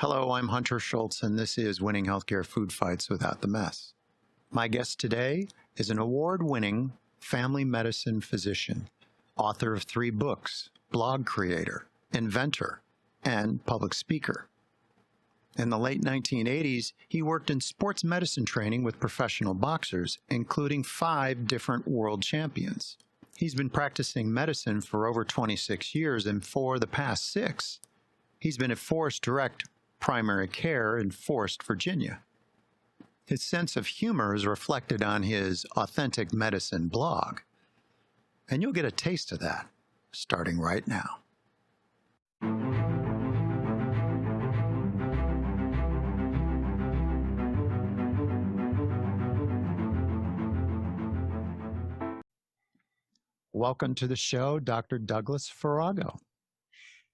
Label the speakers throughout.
Speaker 1: Hello, I'm Hunter Schultz, and this is Winning Healthcare Food Fights Without the Mess. My guest today is an award-winning family medicine physician, author of 3 books, blog creator, inventor, and public speaker. In the late 1980s, he worked in sports medicine training with professional boxers, including 5 different world champions. He's been practicing medicine for over 26 years, and for the past 6, he's been at Forest Direct Primary Care in Forest, Virginia. His sense of humor is reflected on his Authentic Medicine blog, and you'll get a taste of that starting right now. Welcome to the show, Dr. Douglas Farrago.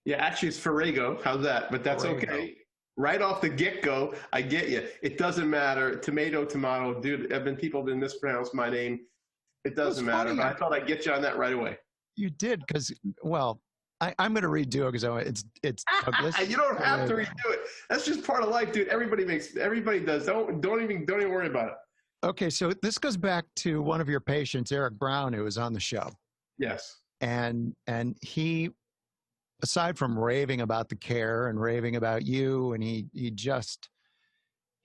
Speaker 2: Yeah, actually it's Farrago. How's that? But that's
Speaker 1: Farrago.
Speaker 2: Okay. Right off the get-go, I get you. It doesn't matter. Tomato, dude. People have been mispronounced my name. It doesn't matter. But I thought I'd get you on that right away.
Speaker 1: You did, because, well, I'm going to redo it because it's Douglas.
Speaker 2: You don't have to redo it. That's just part of life, dude. Everybody does. Don't even worry about it.
Speaker 1: Okay, so this goes back to one of your patients, Eric Brown, who was on the show.
Speaker 2: Yes.
Speaker 1: And he, aside from raving about the care and raving about you, and he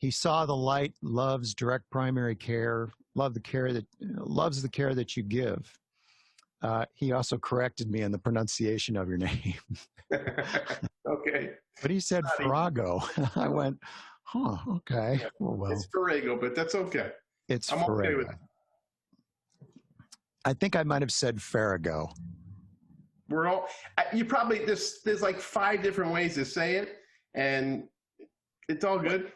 Speaker 1: saw the light, loves direct primary care, loves the care that you give. He also corrected me on the pronunciation of your name.
Speaker 2: Okay.
Speaker 1: But he said Farrago. I went, huh, okay.
Speaker 2: Yeah.
Speaker 1: Well,
Speaker 2: it's Farrago, but that's okay.
Speaker 1: I'm Farrago. Okay with it. I think I might have said Farrago.
Speaker 2: You probably, there's like 5 different ways to say it, and it's all good.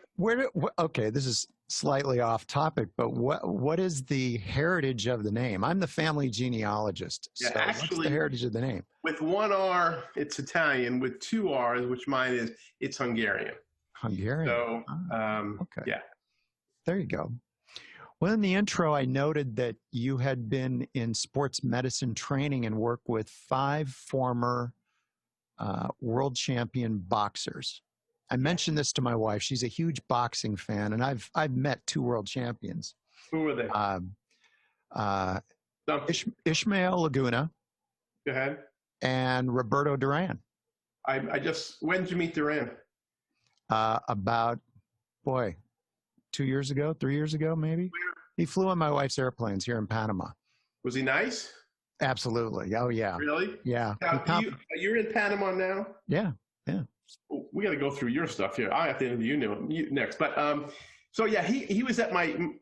Speaker 1: Okay, this is slightly off topic, but what is the heritage of the name? I'm the family genealogist.
Speaker 2: Yeah,
Speaker 1: so
Speaker 2: actually,
Speaker 1: what's the heritage of the name?
Speaker 2: With 1 R, it's Italian. With 2 R's, which mine is, it's Hungarian.
Speaker 1: Hungarian.
Speaker 2: So,
Speaker 1: okay.
Speaker 2: Yeah.
Speaker 1: There you go. Well, in the intro, I noted that you had been in sports medicine training and worked with 5 former world champion boxers. I mentioned this to my wife. She's a huge boxing fan, and I've met 2 world champions.
Speaker 2: Who were they?
Speaker 1: Ishmael Laguna.
Speaker 2: Go ahead.
Speaker 1: And Roberto Duran.
Speaker 2: When did you meet Duran?
Speaker 1: About, 2 years ago, 3 years ago, maybe. He flew on my wife's airplanes here in Panama.
Speaker 2: Was he nice?
Speaker 1: Absolutely. Oh, yeah.
Speaker 2: Really?
Speaker 1: Yeah.
Speaker 2: You're in Panama now?
Speaker 1: Yeah.
Speaker 2: We got to go through your stuff here. I have to interview you next. But so yeah, he was at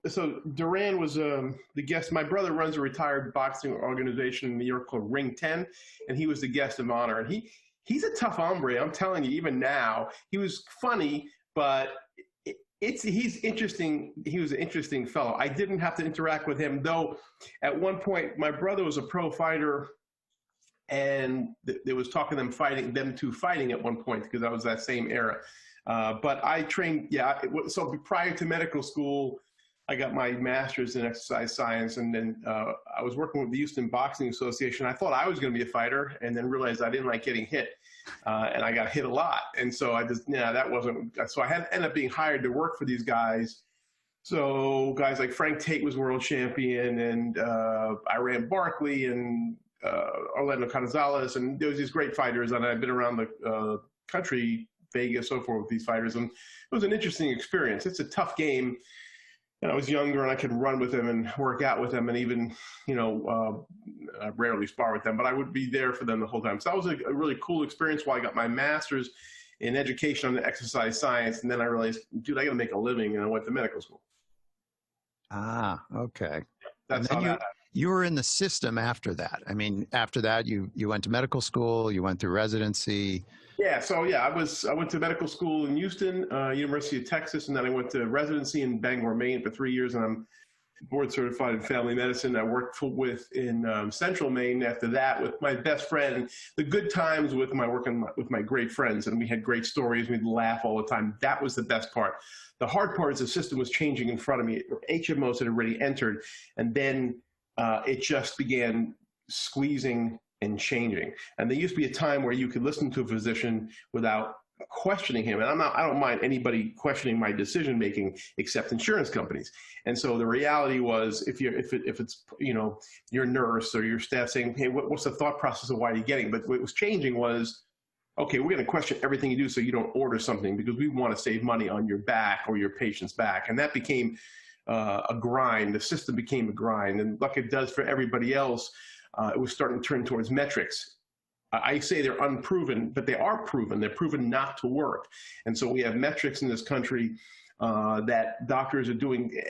Speaker 2: so Duran was the guest. My brother runs a retired boxing organization in New York called Ring 10, and he was the guest of honor. And he's a tough hombre. I'm telling you, even now, he was funny, but he's interesting. He was an interesting fellow. I didn't have to interact with him, though. At one point, my brother was a pro fighter, and there was talk of them two fighting at one point, because that was that same era. But I trained, so prior to medical school, I got my master's in exercise science, and then I was working with the Houston Boxing Association. I thought I was going to be a fighter, and then realized I didn't like getting hit. And I got hit a lot. And so so I ended up being hired to work for these guys. So guys like Frank Tate was world champion, and Iran Barkley, and Orlando Gonzalez, and there was these great fighters, and I've been around the country, Vegas, so forth, with these fighters, and it was an interesting experience. It's a tough game. And I was younger, and I could run with them and work out with them, and even, I rarely spar with them, but I would be there for them the whole time. So that was a really cool experience while I got my master's in education on the exercise science. And then I realized, dude, I got to make a living, and I went to medical school.
Speaker 1: Ah, okay.
Speaker 2: That's how that happened.
Speaker 1: You were in the system after that. I mean, after that, you went to medical school, you went through residency.
Speaker 2: Yeah, so yeah, I went to medical school in Houston, University of Texas, and then I went to residency in Bangor, Maine for 3 years, and I'm board certified in family medicine. I worked in Central Maine after that with my best friend. The good times with working with my great friends, and we had great stories. We'd laugh all the time. That was the best part. The hard part is the system was changing in front of me. HMOs had already entered, and then it just began squeezing and changing. And there used to be a time where you could listen to a physician without questioning him. And I don't mind anybody questioning my decision making except insurance companies. And so the reality was, if it's your nurse or your staff saying, hey, what's the thought process of why you're getting? But what was changing was, okay, we're going to question everything you do so you don't order something, because we want to save money on your back or your patient's back. And that became a grind. The system became a grind. And like it does for everybody else, it was starting to turn towards metrics. I say they're unproven, but they are proven. They're proven not to work. And so we have metrics in this country that doctors are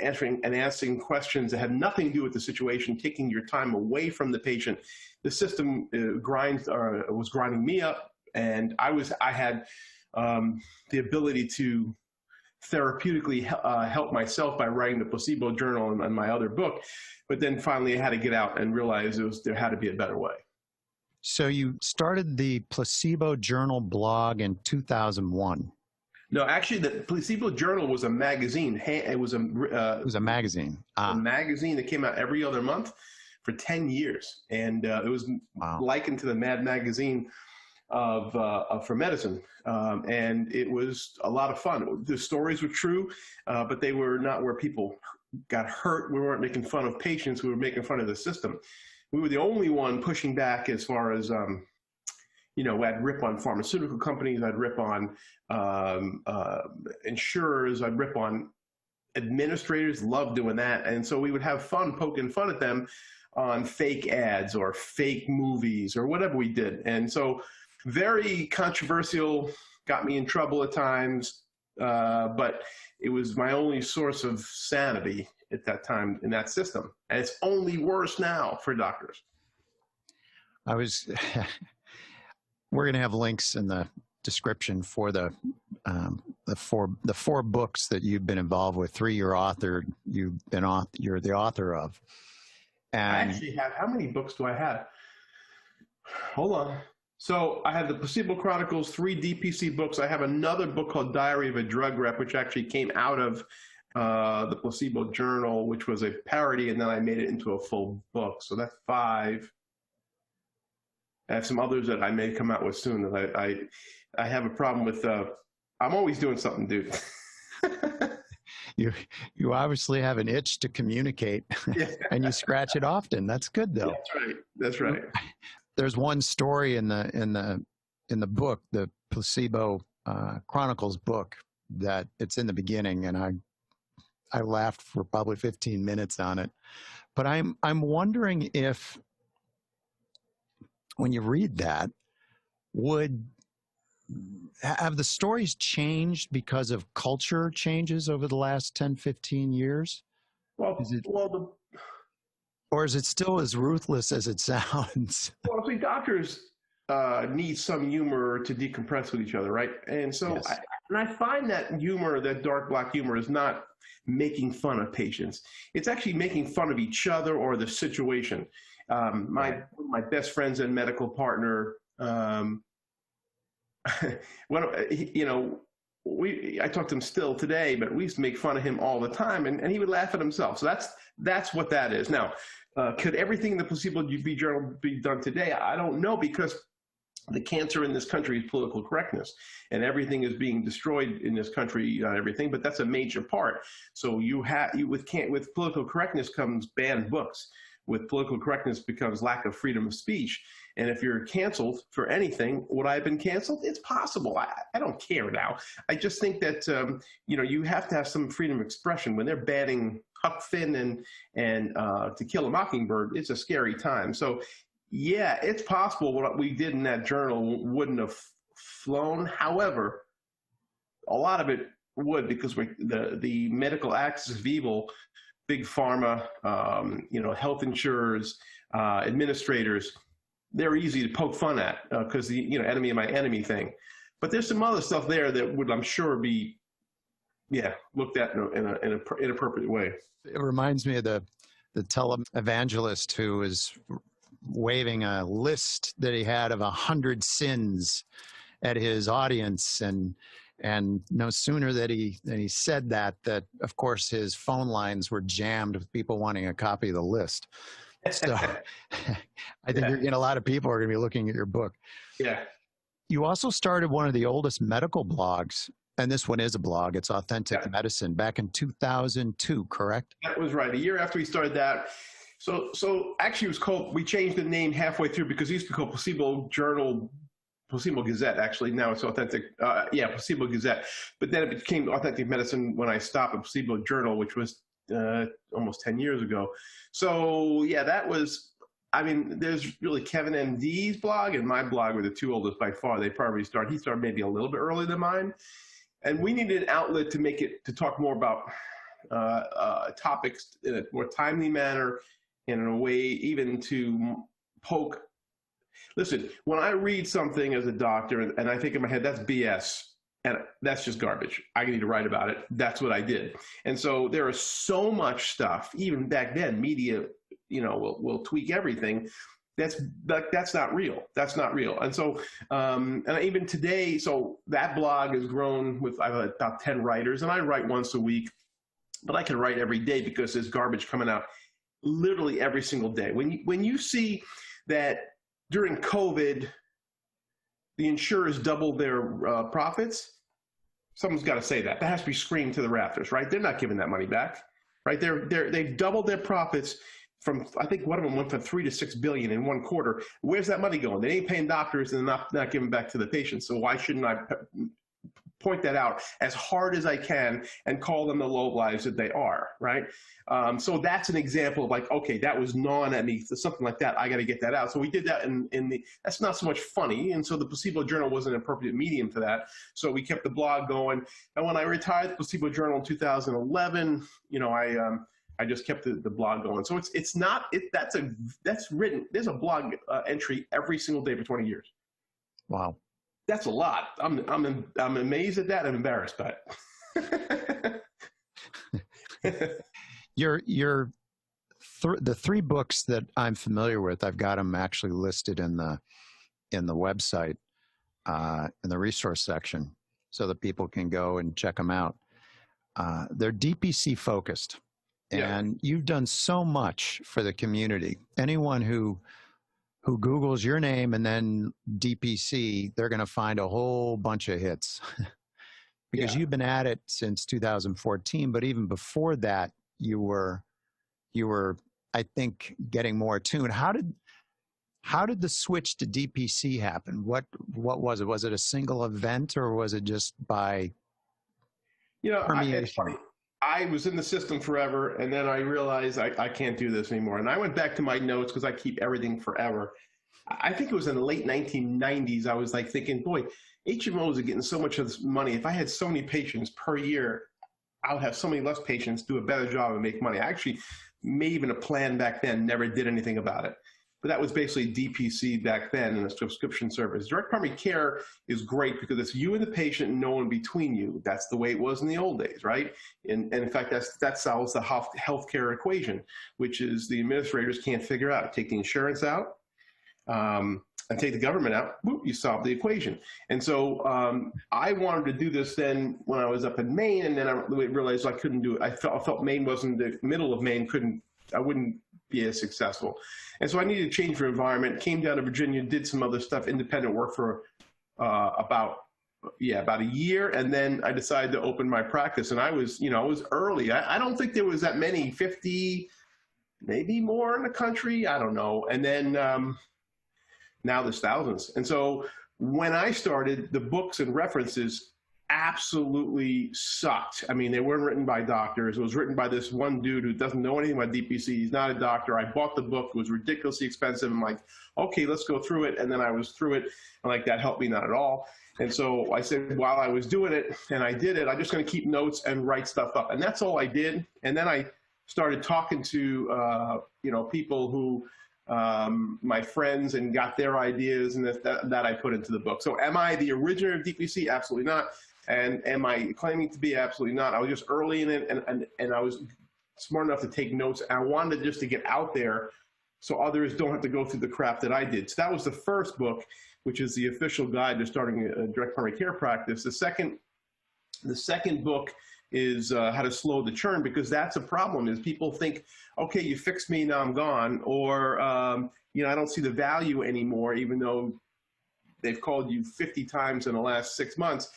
Speaker 2: answering questions that have nothing to do with the situation, taking your time away from the patient. The system was grinding me up, and I had the ability to therapeutically help myself by writing the Placebo Journal and my other book. But then finally I had to get out and realize there had to be a better way.
Speaker 1: So you started the Placebo Journal blog in 2001.
Speaker 2: No, actually, the Placebo Journal was a magazine. It was a
Speaker 1: magazine.
Speaker 2: A magazine that came out every other month for 10 years, and it was likened to the Mad Magazine for medicine, and it was a lot of fun. The stories were true, but they were not where people got hurt. We weren't making fun of patients. We were making fun of the system. We were the only one pushing back as far as, I'd rip on pharmaceutical companies, I'd rip on insurers, I'd rip on administrators, loved doing that. And so we would have fun poking fun at them on fake ads or fake movies or whatever we did. And so very controversial, got me in trouble at times, but it was my only source of sanity at that time in that system. And it's only worse now for doctors.
Speaker 1: We're going to have links in the description for the four books that you've been involved with. 3 you're the author of. And
Speaker 2: I actually have, how many books do I have? Hold on. So I have the Placebo Chronicles, 3 DPC books. I have another book called Diary of a Drug Rep, which actually came out of the Placebo Journal, which was a parody, and then I made it into a full book. So that's 5. I have some others that I may come out with soon. That I have a problem with. I'm always doing something, dude.
Speaker 1: You obviously have an itch to communicate, and you scratch it often. That's good, though.
Speaker 2: That's right.
Speaker 1: There's one story in the book, the Placebo Chronicles book, that it's in the beginning, and I laughed for probably 15 minutes on it. But I'm wondering if, when you read that, have the stories changed because of culture changes over the last 10, 15 years? Or is it still as ruthless as it sounds?
Speaker 2: Well, see, doctors need some humor to decompress with each other, right? And so yes. I find that humor, that dark black humor, is not making fun of patients. It's actually making fun of each other or the situation. My best friend's and medical partner, I talk to him still today, but we used to make fun of him all the time, and he would laugh at himself. So that's what that is. Now, could everything in the Placebo Journal be done today? I don't know, because the cancer in this country is political correctness, and everything is being destroyed in this country, not everything, but that's a major part. So with political correctness comes banned books. With political correctness becomes lack of freedom of speech. And if you're canceled for anything, would I have been canceled? It's possible. I don't care now. I just think that, you have to have some freedom of expression. When they're banning Huck Finn and To Kill a Mockingbird, it's a scary time. So yeah, it's possible what we did in that journal wouldn't have flown. However, a lot of it would, because the medical axis of evil, big pharma, health insurers, administrators, they're easy to poke fun at because the enemy of my enemy thing. But there's some other stuff there that would, I'm sure, be looked at in an inappropriate way.
Speaker 1: It reminds me of the televangelist who was waving a list that he had of 100 sins at his audience, and no sooner that he said that of course his phone lines were jammed with people wanting a copy of the list. So I think a lot of people are going to be looking at your book.
Speaker 2: Yeah.
Speaker 1: You also started one of the oldest medical blogs, and this one is a blog. It's Authentic Medicine, back in 2002, correct?
Speaker 2: That was right. A year after we started that. So actually it was called, we changed the name halfway through because it used to be called Placebo Journal, Placebo Gazette, actually. Now it's Authentic, Placebo Gazette. But then it became Authentic Medicine when I stopped at Placebo Journal, which was almost 10 years ago. So yeah, that was, I mean, there's really Kevin MD's blog and my blog were the two oldest by far. They probably started, he started maybe a little bit earlier than mine. And we needed an outlet to make it, to talk more about topics in a more timely manner and in a way even to poke. Listen, when I read something as a doctor and I think in my head, that's BS, and that's just garbage, I need to write about it. That's what I did. And so there is so much stuff, even back then, media, you know, will tweak everything. That's not real. That's not real. And so, and even today, so that blog has grown with, I have about 10 writers, and I write once a week, but I can write every day because there's garbage coming out literally every single day. When you see that during COVID, the insurers doubled their profits, someone's got to say that. That has to be screamed to the rafters, right? They're not giving that money back, right? They've doubled their profits from, I think one of them went from 3 to 6 billion in one quarter. Where's that money going? They ain't paying doctors and not giving back to the patients. So why shouldn't I point that out as hard as I can and call them the low lives that they are, right? So that's an example of like, okay, that was gnawing at me, something like that. I got to get that out. So we did that in the, that's not so much funny. And so the Placebo Journal was an appropriate medium for that. So we kept the blog going. And when I retired the Placebo Journal in 2011, you know, I just kept the blog going. So it's not, that's written, there's a blog entry every single day for 20 years.
Speaker 1: Wow.
Speaker 2: That's a lot. I'm amazed at that. I'm embarrassed by it.
Speaker 1: The three books that I'm familiar with, I've got them actually listed in the website, in the resource section, so that people can go and check them out. They're DPC focused, and you've done so much for the community. Anyone who Googles your name and then DPC, they're going to find a whole bunch of hits because you've been at it since 2014. But even before that, you were, I think, getting more attuned. How did the switch to DPC happen? What was it? Was it a single event or was it just by permeation?
Speaker 2: I was in the system forever, and then I realized I can't do this anymore. And I went back to my notes because I keep everything forever. I think it was in the late 1990s. I was like thinking, boy, HMOs are getting so much of this money. If I had so many patients per year, I would have so many less patients, do a better job, and make money. I actually made even a plan back then, never did anything about it. But that was basically DPC back then in a subscription service. Direct primary care is great because it's you and the patient and no one between you. That's the way it was in the old days, right? And in fact, that solves the healthcare equation, which is the administrators can't figure out. Take the insurance out and take the government out, whoop, you solve the equation. And so I wanted to do this then when I was up in Maine, and then I realized I couldn't do it. I felt Maine wasn't, the middle of Maine I wouldn't be as successful. And so I needed to change for environment, came down to Virginia, did some other stuff, independent work for about a year. And then I decided to open my practice. And I was early. I don't think there was that many, 50, maybe more in the country. I don't know. And then now there's thousands. And so when I started, the books and references absolutely sucked. I mean, they weren't written by doctors. It was written by this one dude who doesn't know anything about DPC. He's not a doctor. I bought the book. It was ridiculously expensive. I'm like, okay, let's go through it. And then I was through it. And like, that helped me not at all. And so I said, while I was doing it, and I did it, I'm just going to keep notes and write stuff up. And that's all I did. And then I started talking to, people who, my friends, and got their ideas, and that I put into the book. So am I the originator of DPC? Absolutely not. And am I claiming to be? Absolutely not. I was just early in it, and I was smart enough to take notes. And I wanted just to get out there so others don't have to go through the crap that I did. So that was the first book, which is the official guide to starting a direct primary care practice. The second book is how to slow the churn, because that's a problem. Is people think, okay, you fixed me, now I'm gone, or I don't see the value anymore, even though they've called you 50 times in the last 6 months,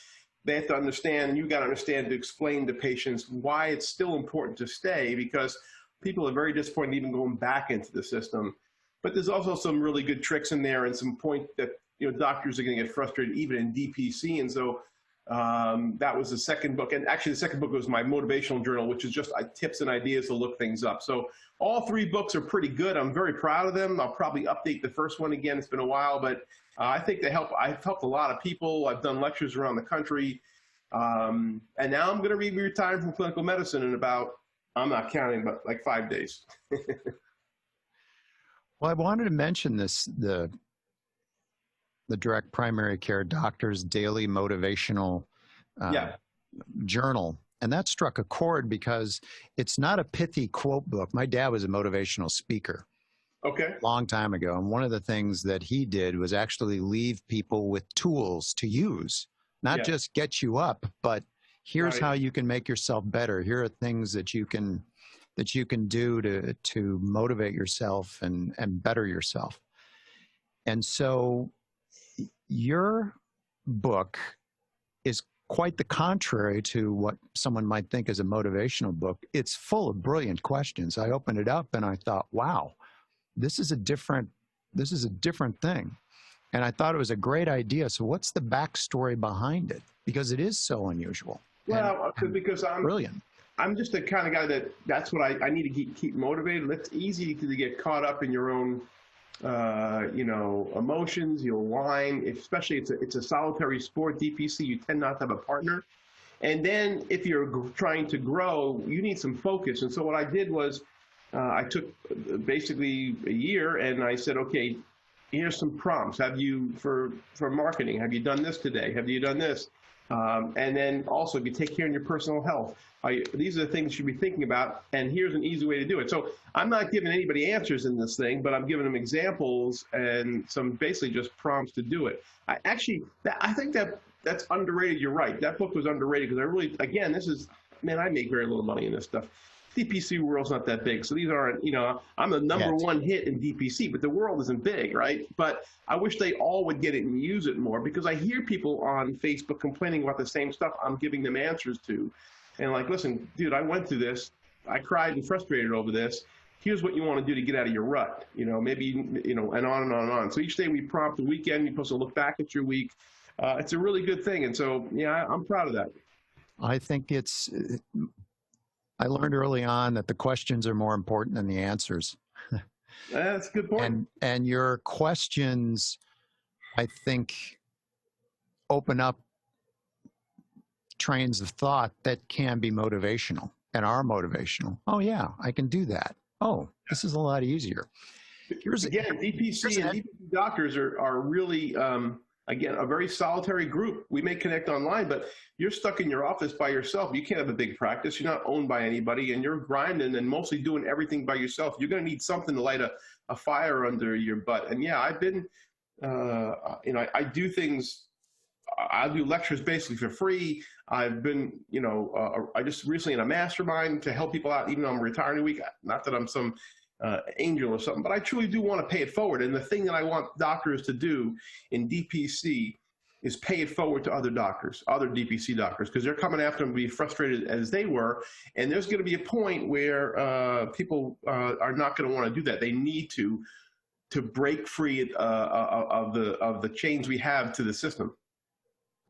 Speaker 2: they have to understand, and you got to understand to explain to patients why it's still important to stay, because people are very disappointed even going back into the system. But there's also some really good tricks in there and some point that, you know, doctors are going to get frustrated even in DPC. And so that was the second book. And actually the second book was my motivational journal, which is just tips and ideas to look things up. So all 3 books are pretty good. I'm very proud of them. I'll probably update the first one again. It's been a while, but I think they help. I've helped a lot of people. I've done lectures around the country. And now I'm going to be retired from clinical medicine in about, I'm not counting, but like 5 days.
Speaker 1: Well, I wanted to mention this, the direct primary care doctor's daily motivational journal. And that struck a chord because it's not a pithy quote book. My dad was a motivational speaker.
Speaker 2: Okay.
Speaker 1: A long time ago. And one of the things that he did was actually leave people with tools to use, not just get you up, but here's how you can make yourself better. Here are things that you can do to motivate yourself and better yourself. And so your book is quite the contrary to what someone might think is a motivational book. It's full of brilliant questions. I opened it up and I thought, wow, this is a different thing. And I thought it was a great idea. So what's the backstory behind it? Because it is so unusual.
Speaker 2: Well, because I'm
Speaker 1: brilliant.
Speaker 2: I'm just the kind of guy that's what I need to keep motivated. It's easy to get caught up in your own, emotions. You'll whine, especially it's a solitary sport, DPC. You tend not to have a partner. And then if you're trying to grow, you need some focus. And so what I did was I took basically a year and I said, okay, here's some prompts. Have you, for marketing, have you done this today? Have you done this? And then also, if you take care of your personal health, these are the things you should be thinking about, and here's an easy way to do it. So I'm not giving anybody answers in this thing, but I'm giving them examples and some basically just prompts to do it. I think that's underrated. You're right. That book was underrated because I really, again, I make very little money in this stuff. DPC world's not that big. So these aren't, I'm the number one hit in DPC, but the world isn't big, right? But I wish they all would get it and use it more, because I hear people on Facebook complaining about the same stuff I'm giving them answers to. And like, listen, dude, I went through this. I cried and frustrated over this. Here's what you want to do to get out of your rut, maybe, and on and on and on. So each day we prompt the weekend, you're supposed to look back at your week. It's a really good thing. And so, yeah, I'm proud of that.
Speaker 1: I think I learned early on that the questions are more important than the answers.
Speaker 2: That's a good point.
Speaker 1: And your questions, I think, open up trains of thought that can be motivational and are motivational. Oh, yeah, I can do that. Oh, this is a lot easier.
Speaker 2: Again, DPC and DPC doctors are really, again, a very solitary group. We may connect online, but you're stuck in your office by yourself. You can't have a big practice. You're not owned by anybody, and you're grinding and mostly doing everything by yourself. You're going to need something to light a fire under your butt. And yeah, I've been, I do things. I do lectures basically for free. I've been, I just recently in a mastermind to help people out, even though I'm retiring a week. Not that I'm some angel or something, but I truly do want to pay it forward. And the thing that I want doctors to do in DPC is pay it forward to other doctors, other DPC doctors, because they're coming after them to be frustrated as they were. And there's going to be a point where people are not going to want to do that. They need to break free of the chains we have to the system.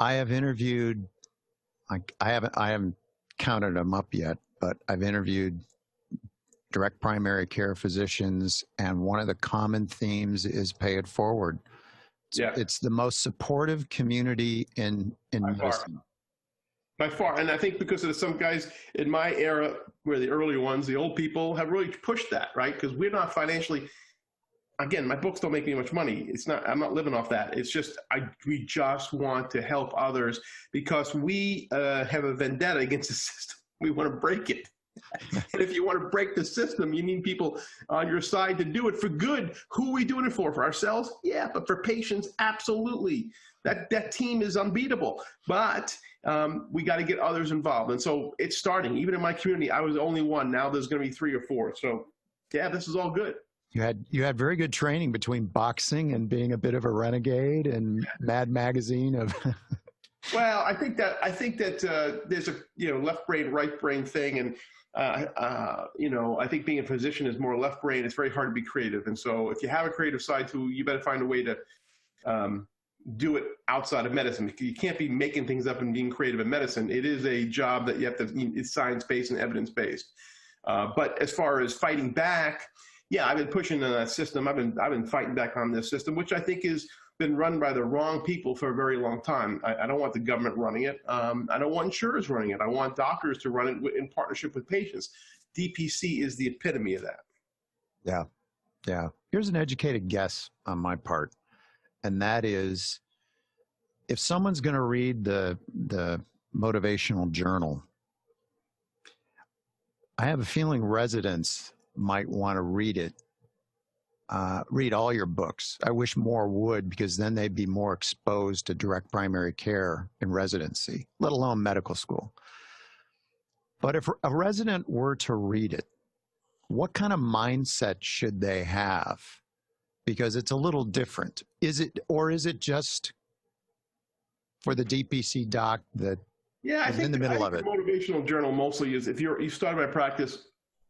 Speaker 1: I have interviewed, I haven't counted them up yet, but I've interviewed direct primary care physicians, and one of the common themes is pay it forward. It's the most supportive community in medicine.
Speaker 2: By far. And I think because of some guys in my era, where the earlier ones, the old people, have really pushed that, right? Because we're not financially, again, my books don't make me much money. I'm not living off that. It's just, we just want to help others because we have a vendetta against the system. We want to break it. And if you want to break the system, you need people on your side to do it for good. Who are we doing it for? For ourselves? Yeah, but for patients, absolutely. That team is unbeatable. But we got to get others involved. And so it's starting. Even in my community, I was the only one. Now there's going to be 3 or 4. So yeah, this is all good.
Speaker 1: You had very good training between boxing and being a bit of a renegade and Mad Magazine of.
Speaker 2: Well, I think that there's a left brain, right brain thing, and I think being a physician is more left brain. It's very hard to be creative, and so if you have a creative side too, you better find a way to do it outside of medicine. You can't be making things up and being creative in medicine. It is a job that you have to. It's science-based and evidence-based. But as far as fighting back, yeah, I've been pushing on that system. I've been fighting back on this system, which I think has been run by the wrong people for a very long time. I don't want the government running it. I don't want insurers running it. I want doctors to run it in partnership with patients. DPC is the epitome of that.
Speaker 1: Yeah, yeah. Here's an educated guess on my part, and that is, if someone's going to read the motivational journal, I have a feeling residents might want to read it. Read all your books. I wish more would, because then they'd be more exposed to direct primary care in residency, let alone medical school. But if a resident were to read it, what kind of mindset should they have? Because it's a little different. Is it just for the DPC doc that is in the middle of it?
Speaker 2: The motivational journal mostly is, if you started my practice,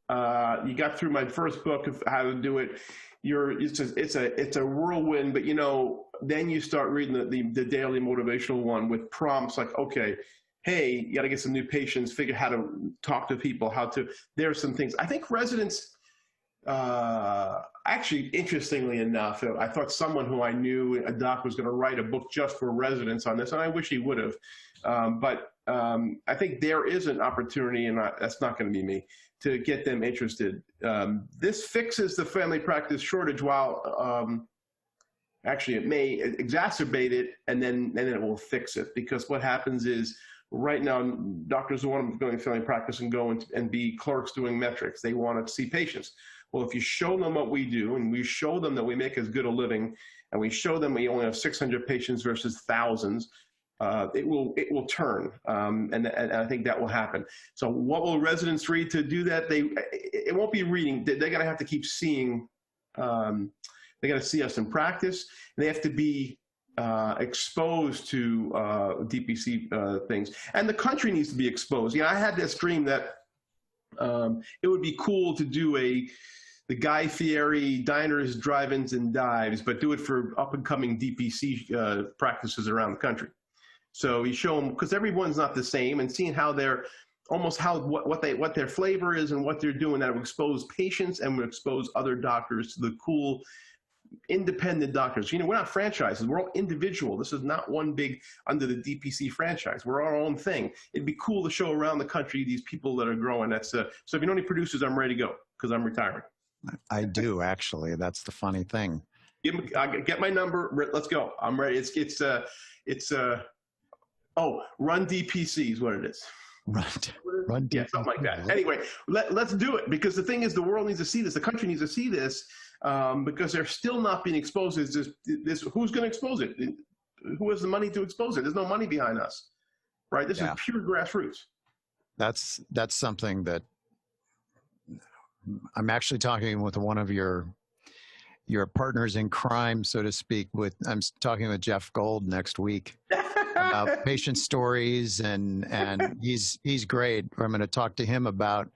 Speaker 2: you got through my first book of how to do it. It's a whirlwind, but then you start reading the daily motivational one with prompts like, okay, hey, you got to get some new patients, figure how to talk to people, there are some things. I think residents, actually, interestingly enough, I thought someone who I knew, a doc, was going to write a book just for residents on this, and I wish he would have. But I think there is an opportunity, and that's not going to be me, to get them interested. This fixes the family practice shortage, while actually it may exacerbate it, and then it will fix it. Because what happens is, right now, doctors don't want to go in family practice and go and be clerks doing metrics. They want to see patients. Well, if you show them what we do, and we show them that we make as good a living, and we show them we only have 600 patients versus thousands, it will turn, and I think that will happen. So what will residents read to do that? It won't be reading. They're going to have to keep seeing. They got to see us in practice. They have to be exposed to DPC things, and the country needs to be exposed. I had this dream that it would be cool to do the Guy Fieri diners, drive-ins, and dives, but do it for up-and-coming DPC practices around the country. So you show them, because everyone's not the same, and seeing how they're what their flavor is and what they're doing, that will expose patients and will expose other doctors to the cool independent doctors. We're not franchises. We're all individual. This is not one big under the DPC franchise. We're our own thing. It'd be cool to show around the country these people that are growing. So if you know any producers, I'm ready to go, because I'm retiring.
Speaker 1: I do, actually. That's the funny thing.
Speaker 2: Get my number. Let's go. I'm ready. Run DPC is what it is.
Speaker 1: Run DPC.
Speaker 2: Yeah, something like that. Anyway, let's do it, because the thing is, the world needs to see this. The country needs to see this, because they're still not being exposed. This who's going to expose it? Who has the money to expose it? There's no money behind us, right? This is pure grassroots. That's
Speaker 1: something that I'm actually talking with one of your partners in crime, so to speak. I'm talking with Jeff Gold next week about patient stories, and he's great. I'm going to talk to him about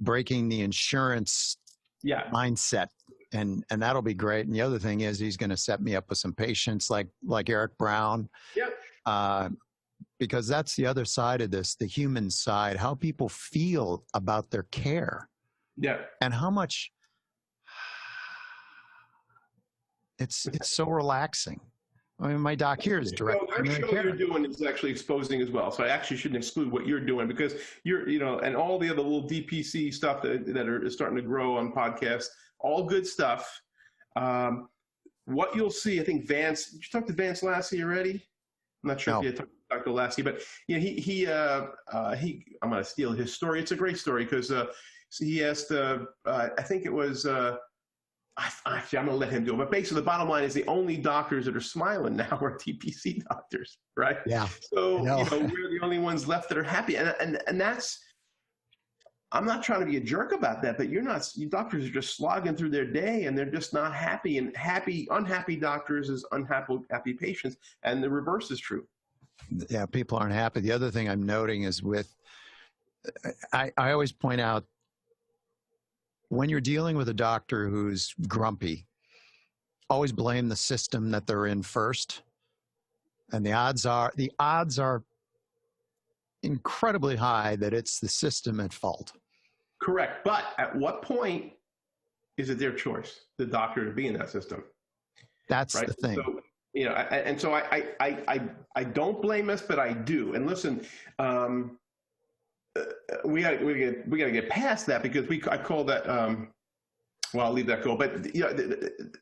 Speaker 1: breaking the insurance mindset, and that'll be great. And the other thing is, he's going to set me up with some patients like Eric Brown.
Speaker 2: Yep.
Speaker 1: Because that's the other side of this, the human side, how people feel about their care.
Speaker 2: Yeah.
Speaker 1: And how much it's so relaxing. I mean, my doc here is direct.
Speaker 2: What you're doing is actually exposing as well. So I actually shouldn't exclude what you're doing, because and all the other little DPC stuff that are starting to grow on podcasts, all good stuff. What you'll see, I think Vance, did you talk to Vance Lassie already? I'm not sure if you talked to Dr. Lassie, but I'm going to steal his story. It's a great story, because he asked, I think it was, actually, I'm going to let him do it. But basically, the bottom line is, the only doctors that are smiling now are DPC doctors, right?
Speaker 1: Yeah.
Speaker 2: So we're the only ones left that are happy, and I'm not trying to be a jerk about that, but you doctors are just slogging through their day and they're just not happy. And unhappy doctors is happy patients. And the reverse is true.
Speaker 1: Yeah, people aren't happy. The other thing I'm noting is I always point out, when you're dealing with a doctor who's grumpy, always blame the system that they're in first. And the odds are incredibly high that it's the system at fault.
Speaker 2: Correct. But at what point is it their choice, the doctor, to be in that system? That's right? The thing. So, so I don't blame us, but I do. And listen, we got to get past that, because I call that, well, I'll leave that go. But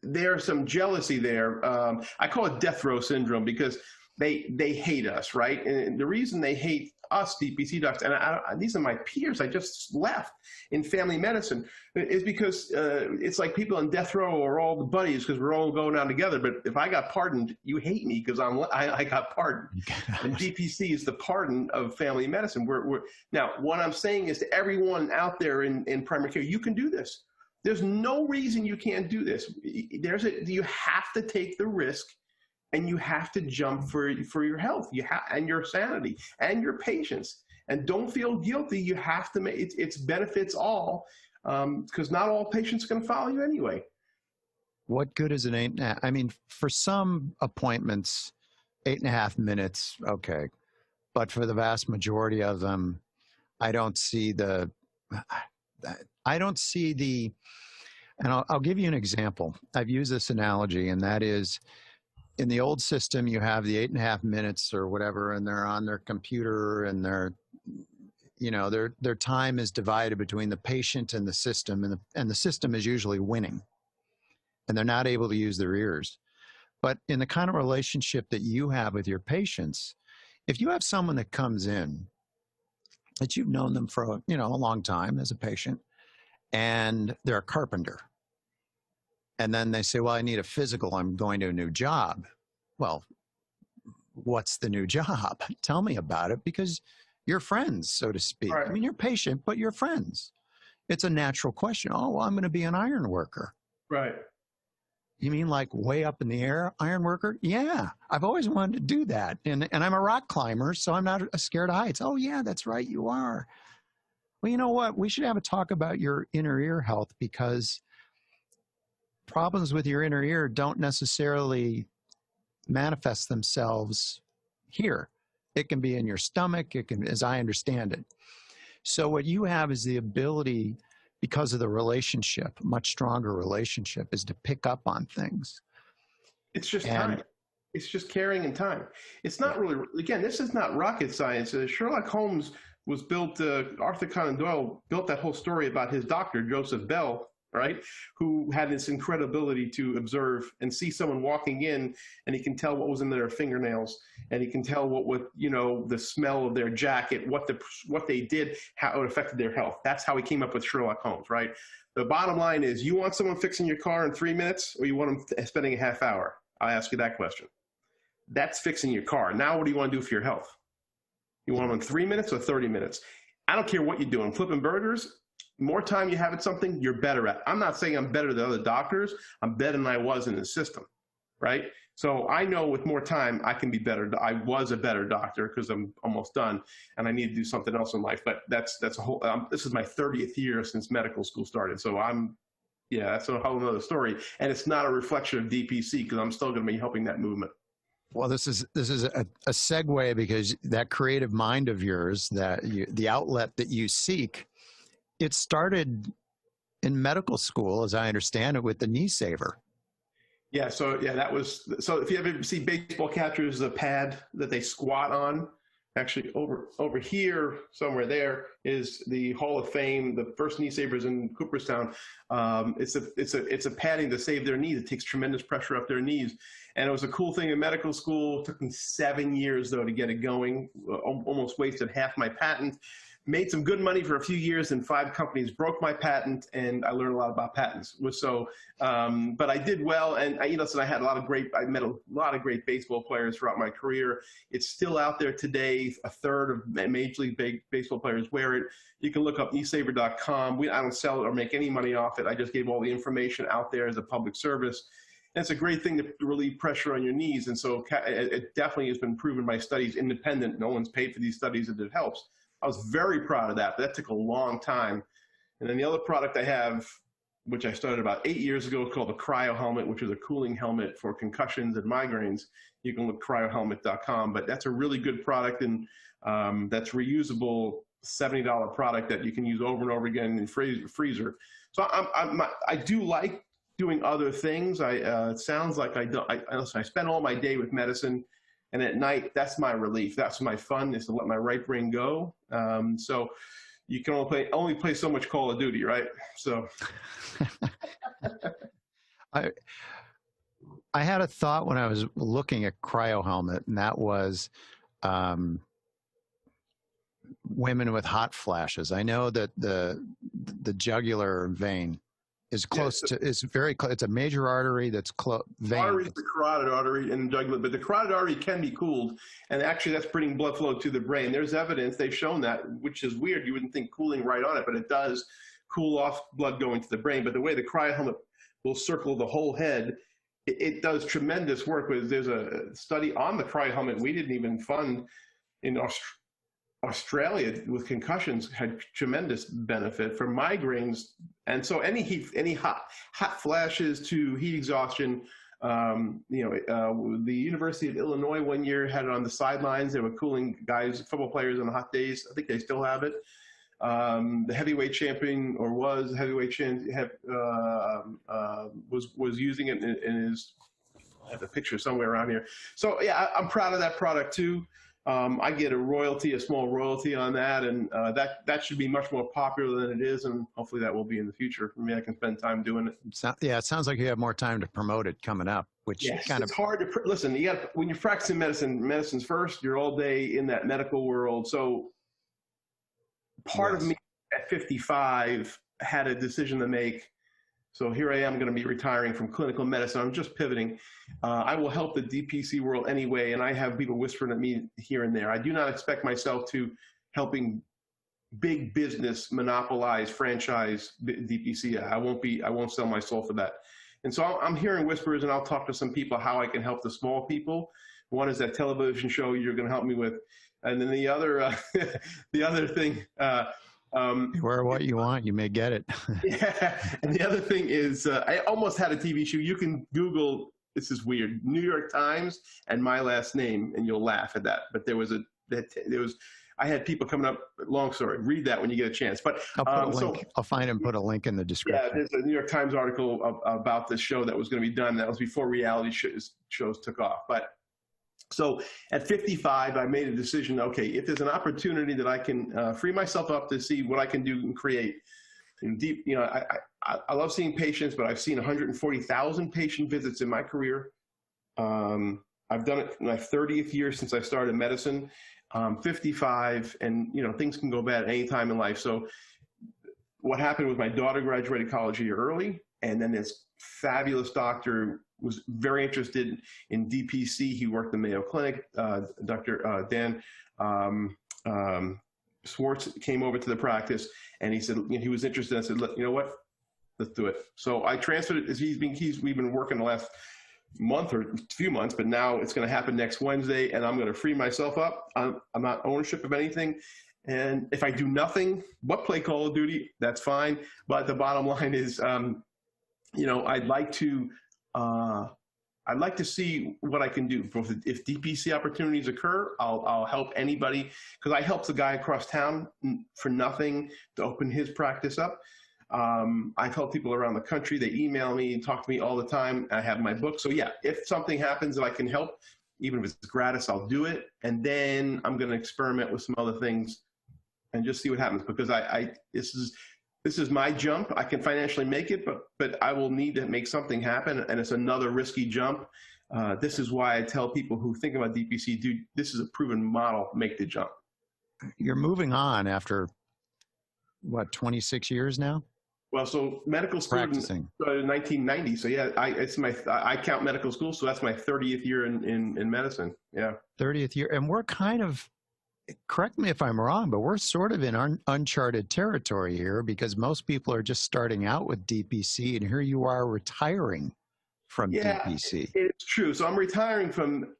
Speaker 2: there's some jealousy there. I call it death row syndrome, because they hate us, right? And the reason they hate us DPC docs, and these are my peers I just left in family medicine, is because it's like people on death row are all the buddies because we're all going down together. But if I got pardoned, you hate me because I got pardoned. And DPC is the pardon of family medicine. Now, what I'm saying is to everyone out there in primary care, you can do this. There's no reason you can't do this. You have to take the risk. And you have to jump for your health, and your sanity, and your patience. And don't feel guilty. You have to make it's benefits all, because not all patients can follow you anyway.
Speaker 1: What good is an 8.5? I mean, for some appointments, 8.5 minutes, okay, but for the vast majority of them, I don't see the. And I'll give you an example. I've used this analogy, and that is, in the old system, you have the 8.5 minutes or whatever, and they're on their computer, and their time is divided between the patient and the system, and the system is usually winning, and they're not able to use their ears. But in the kind of relationship that you have with your patients, if you have someone that comes in that you've known them for a long time as a patient, and they're a carpenter, and then they say, well, I need a physical, I'm going to a new job. Well, what's the new job? Tell me about it, because you're friends, so to speak. Right. I mean, you're patient, but you're friends. It's a natural question. Oh, well, I'm going to be an iron worker.
Speaker 2: Right.
Speaker 1: You mean like way up in the air iron worker? Yeah, I've always wanted to do that. And I'm a rock climber, so I'm not scared of heights. Oh, yeah, that's right, you are. Well, you know what? We should have a talk about your inner ear health, because problems with your inner ear don't necessarily manifest themselves here. It can be in your stomach. It can, as I understand it. So what you have is the ability, because of the relationship, much stronger relationship, is to pick up on things.
Speaker 2: It's just time. It's just caring and time. It's not really, again, this is not rocket science. Sherlock Holmes was built, Arthur Conan Doyle built that whole story about his doctor, Joseph Bell, right, who had this incredibility to observe and see someone walking in, and he can tell what was in their fingernails, and he can tell what the smell of their jacket, what they did, how it affected their health. That's how he came up with Sherlock Holmes, right? The bottom line is, you want someone fixing your car in 3 minutes, or you want them spending a half hour? I ask you that question. That's fixing your car. Now, what do you want to do for your health? You want them in 3 minutes or 30 minutes? I don't care what you're doing. Flipping burgers, more time you have at something, you're better at. I'm not saying I'm better than other doctors. I'm better than I was in the system, right? So I know with more time, I can be better. I was a better doctor because I'm almost done, and I need to do something else in life. But that's a whole, this is my 30th year since medical school started. So that's a whole other story. And it's not a reflection of DPC, because I'm still going to be helping that movement.
Speaker 1: Well, this is a segue, because that creative mind of yours, the outlet that you seek, it started in medical school, as I understand it, with the knee saver.
Speaker 2: Yeah. So that was, so if you ever see baseball catchers, the pad that they squat on, actually over here, somewhere there is the Hall of Fame, the first knee savers in Cooperstown. It's a padding to save their knees. It takes tremendous pressure up their knees. And it was a cool thing in medical school. It took me 7 years though to get it going. Almost wasted half my patent, made some good money for a few years, and 5 companies broke my patent, and I learned a lot about patents. So, but I did well, and I had I met a lot of great baseball players throughout my career. It's still out there today. A third of Major League Baseball players wear it. You can look up esaver.com. I don't sell it or make any money off it. I just gave all the information out there as a public service. And it's a great thing to relieve pressure on your knees. And so it definitely has been proven by studies, independent. No one's paid for these studies, that it helps. I was very proud of that, but that took a long time. And then the other product I have, which I started about 8 years ago, called the Cryohelmet, which is a cooling helmet for concussions and migraines. You can look cryohelmet.com, but that's a really good product, and that's reusable, $70 product that you can use over and over again in freezer. So I do like doing other things. It sounds like I spend all my day with medicine. And at night, that's my relief. That's my fun, is to let my right brain go. So you can only play so much Call of Duty, right? So
Speaker 1: I had a thought when I was looking at Cryohelmet, and that was women with hot flashes. I know that the jugular vein is close to, is very close. It's a major artery that's vein.
Speaker 2: Artery is the carotid artery and jugular, but the carotid artery can be cooled, and actually that's bringing blood flow to the brain. There's evidence, they've shown that, which is weird. You wouldn't think cooling right on it, but it does cool off blood going to the brain. But the way the cryohelmet will circle the whole head, it does tremendous work. There's a study on the cryohelmet we didn't even fund in Australia with concussions, had tremendous benefit for migraines. And so any hot flashes to heat exhaustion, the University of Illinois one year had it on the sidelines. They were cooling guys, football players on hot days. I think they still have it. The heavyweight champion, or was heavyweight champion, was using it in his, I have a picture somewhere around here. So yeah, I'm proud of that product too. I get a small royalty on that, and that should be much more popular than it is, and hopefully that will be in the future. For me, I can spend time doing it.
Speaker 1: Yeah, it sounds like you have more time to promote it coming up, which
Speaker 2: it's hard to listen. When you're practicing medicine's first. You're all day in that medical world. So part of me at 55 had a decision to make. So here I am, going to be retiring from clinical medicine. I'm just pivoting. I will help the DPC world anyway, and I have people whispering at me here and there. I do not expect myself to helping big business monopolize franchise DPC. I won't sell my soul for that. And so I'm hearing whispers, and I'll talk to some people how I can help the small people. One is that television show you're going to help me with, and then the other thing.
Speaker 1: You wear what you want, you may get it.
Speaker 2: Yeah, and the other thing is, I almost had a TV show. You can Google, this is weird, New York Times and my last name, and you'll laugh at that. But I had people coming up. Long story. Read that when you get a chance. But
Speaker 1: I'll put a link. I'll find and put a link in the description.
Speaker 2: Yeah, there's a New York Times article about this show that was going to be done. That was before reality shows took off. But so at 55, I made a decision, okay, if there's an opportunity that I can free myself up to see what I can do and create. I love seeing patients, but I've seen 140,000 patient visits in my career. I've done it in my 30th year since I started medicine. 55, and things can go bad at any time in life. So what happened was my daughter graduated college a year early, and then this fabulous doctor was very interested in DPC. He worked in Mayo Clinic. Dr. Dan Swartz came over to the practice, and he said he was interested. I said, you know what, let's do it. So I transferred it. We've been working the last month or few months, but now it's going to happen next Wednesday, and I'm going to free myself up. I'm not ownership of anything. And if I do nothing but play Call of Duty, that's fine. But the bottom line is, I'd like to see what I can do. If DPC opportunities occur, I'll help anybody, because I helped the guy across town for nothing to open his practice up. I've helped people around the country. They email me and talk to me all the time. I have my book. So yeah, if something happens that I can help, even if it's gratis, I'll do it. And then I'm going to experiment with some other things and just see what happens, because this is my jump. I can financially make it, but I will need to make something happen, and it's another risky jump. This is why I tell people who think about DPC, this is a proven model, make the jump.
Speaker 1: You're moving on after what, 26 years now?
Speaker 2: Well, so medical student
Speaker 1: Practicing.
Speaker 2: started in 1990. So yeah, I count medical school. So that's my 30th year in medicine. Yeah.
Speaker 1: 30th year. And we're kind of, correct me if I'm wrong, but we're sort of in uncharted territory here because most people are just starting out with DPC, and here you are retiring from DPC.
Speaker 2: It's true. So I'm retiring from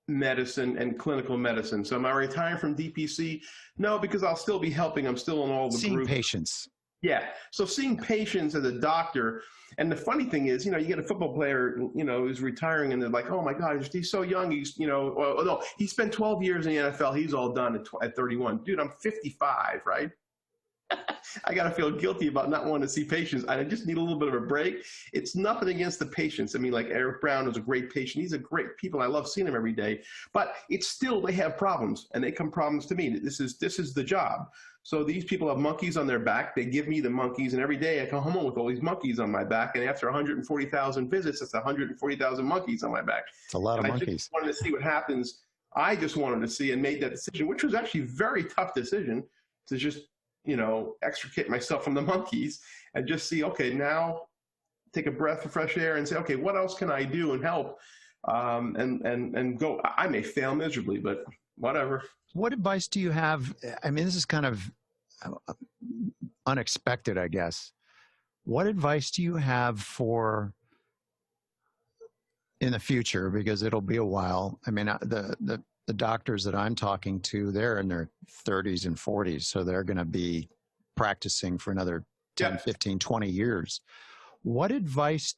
Speaker 2: medicine and clinical medicine. So am I retiring from DPC? No, because I'll still be helping. I'm still in all the
Speaker 1: Seeing
Speaker 2: groups.
Speaker 1: Patients.
Speaker 2: Yeah. So seeing patients as a doctor. And the funny thing is, you get a football player, who's retiring and they're like, oh my God, he's so young. He's, well, no, he spent 12 years in the NFL. He's all done at 31. Dude, I'm 55, right? I got to feel guilty about not wanting to see patients. I just need a little bit of a break. It's nothing against the patients. I mean, like Eric Brown is a great patient. He's a great people. I love seeing him every day, but it's still, they have problems and they come problems to me. This is the job. So these people have monkeys on their back. They give me the monkeys, and every day I come home with all these monkeys on my back. And after 140,000 visits, that's 140,000 monkeys on my back.
Speaker 1: It's a lot of monkeys.
Speaker 2: I just wanted to see what happens. I just wanted to see and made that decision, which was actually a very tough decision to just, extricate myself from the monkeys and just see, okay, now take a breath of fresh air and say, okay, what else can I do and help? And go. I may fail miserably, but whatever.
Speaker 1: What advice do you have? I mean, this is kind of unexpected, I guess. What advice do you have for in the future? Because it'll be a while. I mean, the doctors that I'm talking to, they're in their 30s and 40s, so they're going to be practicing for another 10, 15, 20 years. What advice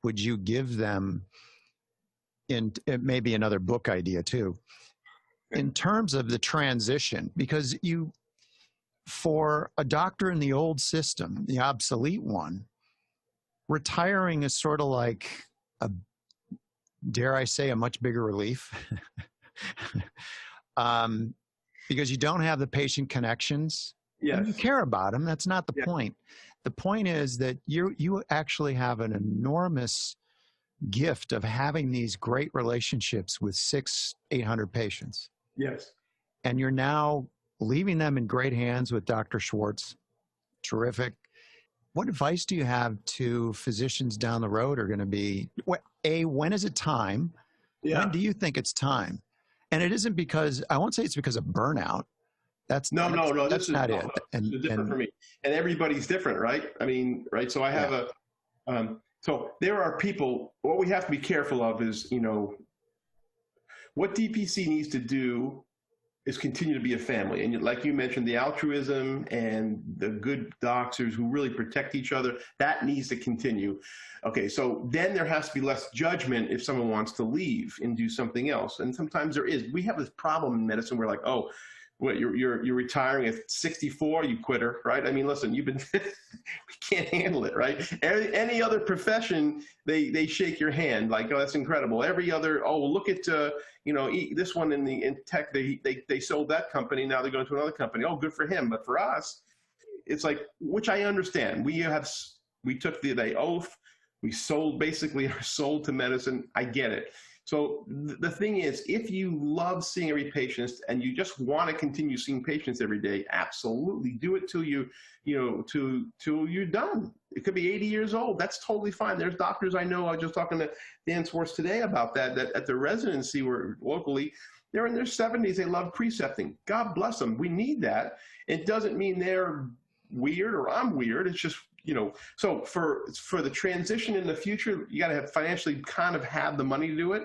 Speaker 1: would you give them in maybe another book idea too, in terms of the transition? Because for a doctor in the old system, the obsolete one, retiring is sort of like dare I say, a much bigger relief. Because you don't have the patient connections.
Speaker 2: Yes.
Speaker 1: And you care about them. That's not the point. The point is that you actually have an enormous gift of having these great relationships with 600-800 patients.
Speaker 2: Yes.
Speaker 1: And you're now leaving them in great hands with Dr. Swartz. Terrific. What advice do you have to physicians down the road are going to be, when is it time? Yeah. When do you think it's time? And it isn't because, I won't say it's because of burnout. That's
Speaker 2: no.
Speaker 1: That's not it.
Speaker 2: And it's different for me. And everybody's different, right? I mean, right. So I have so there are people, what we have to be careful of is, what DPC needs to do is continue to be a family. And like you mentioned, the altruism and the good doctors who really protect each other, that needs to continue. Okay, so then there has to be less judgment if someone wants to leave and do something else. And sometimes there is. We have this problem in medicine where like, oh, what, you're retiring at 64, you quitter, right? I mean, listen, you've been, we can't handle it, right? Any other profession, they shake your hand like, oh, that's incredible. Every other, oh, look at, this one in tech, they sold that company, now they're going to another company. Oh, good for him. But for us, it's like, which I understand. We took the oath, we basically are sold to medicine. I get it. So the thing is, if you love seeing every patient and you just want to continue seeing patients every day, absolutely do it till till you're done. It could be 80 years old. That's totally fine. There's doctors I know. I was just talking to Dan Swartz today about that at the residency where locally, they're in their 70s. They love precepting. God bless them. We need that. It doesn't mean they're weird or I'm weird. It's just, so for the transition in the future, you got to have financially kind of have the money to do it,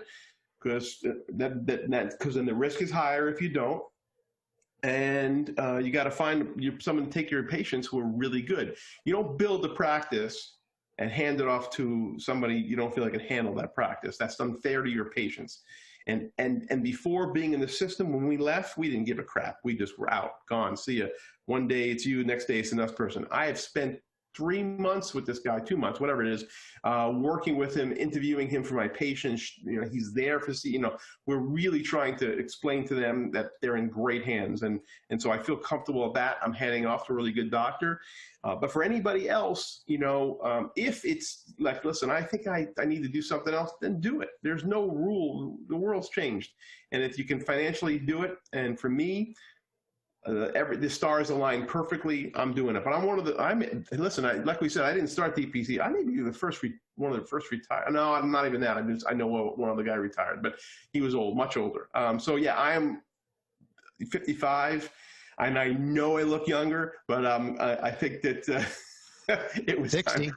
Speaker 2: because because then the risk is higher if you don't, and you got to find someone to take care of patients who are really good. You don't build the practice and hand it off to somebody you don't feel like can handle that practice. That's unfair to your patients. And before being in the system, when we left, we didn't give a crap. We just were out, gone, see ya. One day it's you, next day it's another person. I have spent 3 months with this guy, 2 months, whatever it is, working with him, interviewing him for my patients. He's there for, we're really trying to explain to them that they're in great hands. And so I feel comfortable with that. I'm handing off to a really good doctor. But for anybody else, if it's like, listen, I think I need to do something else, then do it. There's no rule. The world's changed. And if you can financially do it, and for me, the stars align perfectly. I'm doing it, but I'm one of the. Listen. Like we said, I didn't start DPC. I may be one of the first retired. No, I'm not even that. I know one other guy retired, but he was old, much older. So yeah, I am 55, and I know I look younger, but I think that it was
Speaker 1: 60.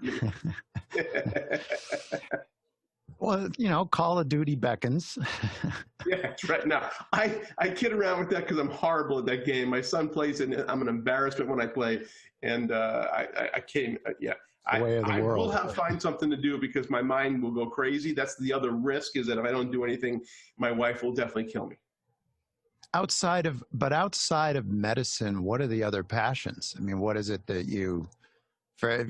Speaker 1: Well, you know, Call of Duty beckons.
Speaker 2: Yeah, that's right. Now, I kid around with that because I'm horrible at that game. My son plays it, and I'm an embarrassment when I play. And I can't, yeah. I will find something to do because my mind will go crazy. That's the other risk, is that if I don't do anything, my wife will definitely kill me.
Speaker 1: Outside of medicine, what are the other passions? I mean, what is it that you...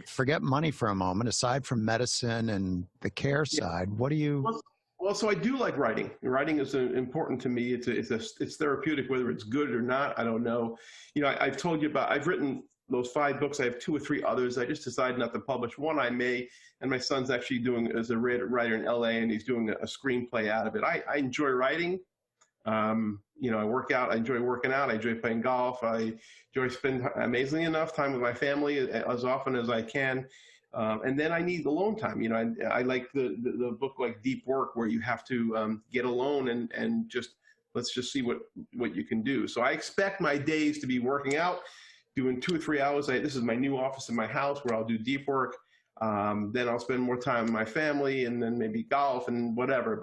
Speaker 1: Forget money for a moment. Aside from medicine and the care side, what do you?
Speaker 2: Well, so I do like writing. Writing is important to me. It's therapeutic, whether it's good or not. I don't know. You know, I've told you about. I've written those 5 books. I have 2 or 3 others. I just decided not to publish. One I may, and my son's actually doing as a writer in LA, and he's doing a screenplay out of it. I enjoy writing. You know, I work out. I enjoy working out. I enjoy playing golf. I enjoy spending, amazingly enough, time with my family as often as I can. And then I need alone time. You know, I like the book like Deep Work, where you have to get alone and just let's just see what you can do. So I expect my days to be working out, doing 2 or 3 hours. This is my new office in my house where I'll do deep work. Then I'll spend more time with my family, and then maybe golf and whatever.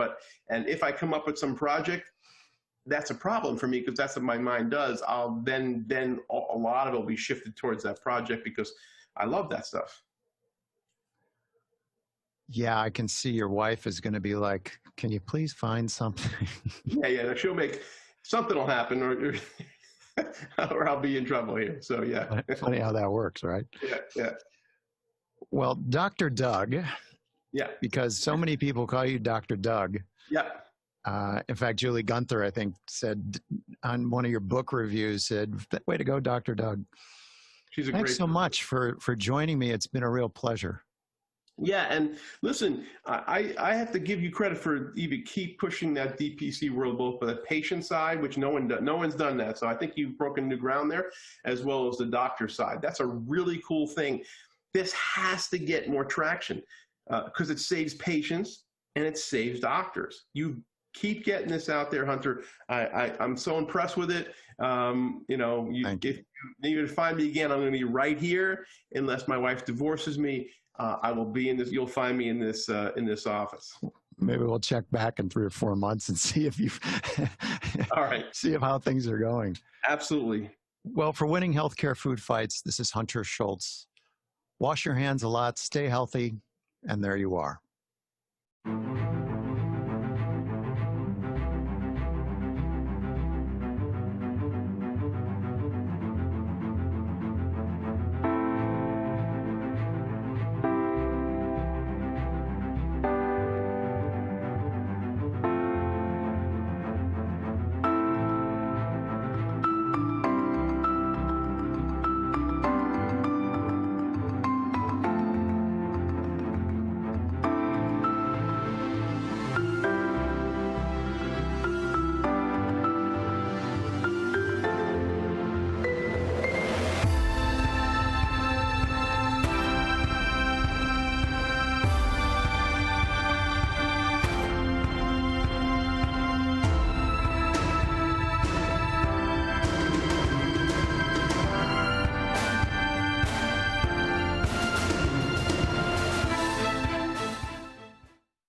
Speaker 2: And if I come up with some project, that's a problem for me because that's what my mind does. I'll then a lot of it will be shifted towards that project because I love that stuff.
Speaker 1: Yeah, I can see your wife is going to be like, can you please find something?
Speaker 2: Yeah. She'll make something will happen or I'll be in trouble here. So yeah.
Speaker 1: Funny how that works, right?
Speaker 2: Yeah.
Speaker 1: Well, Dr. Doug.
Speaker 2: Yeah.
Speaker 1: Because so many people call you Dr. Doug.
Speaker 2: Yeah.
Speaker 1: In fact, Julie Gunther, I think, said on one of your book reviews, said, way to go, Dr. Doug. Thanks so much for joining me. It's been a real pleasure.
Speaker 2: Yeah, and listen, I have to give you credit for even keep pushing that DPC world, both for the patient side, which no one's done that. So I think you've broken new ground there, as well as the doctor side. That's a really cool thing. This has to get more traction because it saves patients and it saves doctors. You keep getting this out there, Hunter. I'm so impressed with it. You know, if you need to find me again, I'm going to be right here unless my wife divorces me. I will be in this. You'll find me in this office.
Speaker 1: Maybe we'll check back in 3 or 4 months and see if you've
Speaker 2: all right.
Speaker 1: See how things are going.
Speaker 2: Absolutely.
Speaker 1: Well, for Winning Healthcare Food Fights, this is Hunter Schultz. Wash your hands a lot, stay healthy, and there you are.